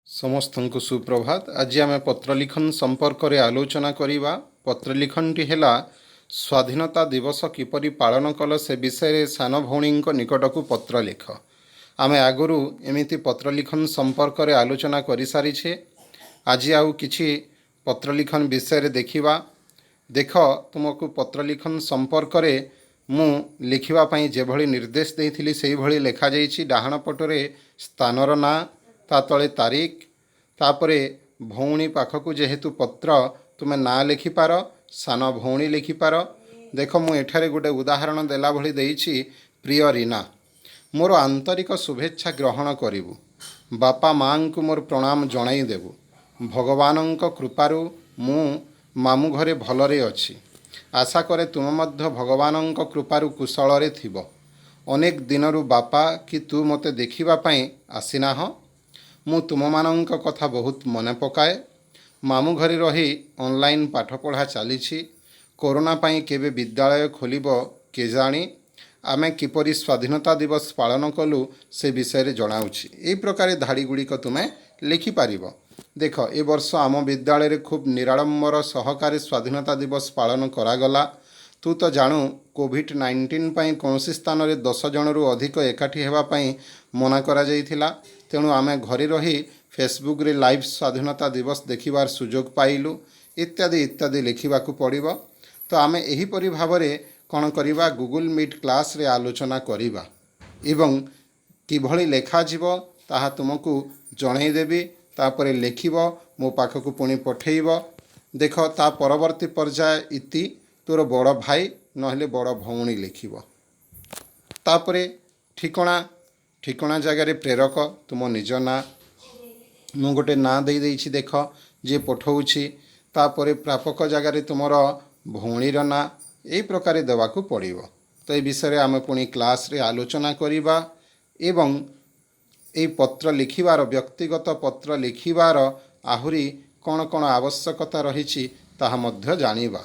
समस्त को सुप्रभात। आज आम पत्र लिखन संपर्क में आलोचना करवा। पत्र लिखनटी है स्वाधीनता दिवस किपरि पालन कल से विषय सान भौणी निकट को पत्र लिख। आम आगु एमती पत्र लिखन संपर्क में आलोचना कर सारी। आज आउ किछि पत्र लिखन विषय देखा। देख तुमको पत्र लिखन संपर्क में मु लिखवाई जो भली निर्देश देइथिली सेही भली लेखा जाइछि। डाहाण पटरे स्थानर ना ता तले तारीख तापरे भौणी पाखक जेहेतु पत्र तुमे ना लिखिपार सान भौणी लिखिपार। देख मु एठारे गोटे उदाहरण देला भली देइछि। प्रिय रीना, मोर आंतरिक शुभेच्छा ग्रहण करिवु। बापा माँ को मोर प्रणाम जणाई देबु। भगवानंक कृपारु मु मामू घरे भलरे अछि। आशा करे तुम मध्य भगवानंक कृपारु कुशलरे थिबो। अनेक दिनरु बापा कि तू मते देखिबा पई आसिनाह। मु तुममानंक कथा बहुत मने पकाए। मामू घरे रही ऑनलाइन पाठ पढ़ा चली। कोरोना पाई केबे विद्यालय खोलिबो केजाणी। आमे किपरि स्वाधीनता दिवस पालन कलु से विषय जनाऊँगी। यही प्रकार धाड़ी गुड़िक तुमे लिखिपार। देख ए वर्ष आम विद्यालय रे खूब निराडंबर सहकारी स्वाधीनता दिवस पालन करागला। तू तो जानू कोविड-19 पाई कौन स्थान में 10 जनरू अधिक एकाठी हेबापाई मना करा जाइथिला। तेणु आमे घरे रही फेसबुक रे लाइव स्वाधीनता दिवस देखिबार सुजोग पाइलु। इत्यादि इत्यादि लिखिबाकू पड़िबो। तो आमे एही परि भाबरे कौन करिबा, गूगल मीट क्लास रे आलोचना करिबा एवं किभଳି लेखा जीवो ताहा तुमको जणाई देबी। तापरे लिखिबो मो पाखकू पुणी पठेइबो। देख ता परवर्ती पर्याय इति तोर बड़ भाई नहले बड़ भौणी लिखिबो। तापरे ठिकणा जगार प्रेरक तुम निज ना मु गोटे ना दे देइछि। देख जे पठाउछि तापरे प्रापक जगार तुमर भौणीर ना एई प्रकार देवाकू पड़िबो। तो ए विषय आम पुणी क्लास रे आलोचना करिबा एवं ए पत्र लिखिबार व्यक्तिगत पत्र लिखिबार आहुरी कौन कौन आवश्यकता रही ताहा मध्य जानिबा।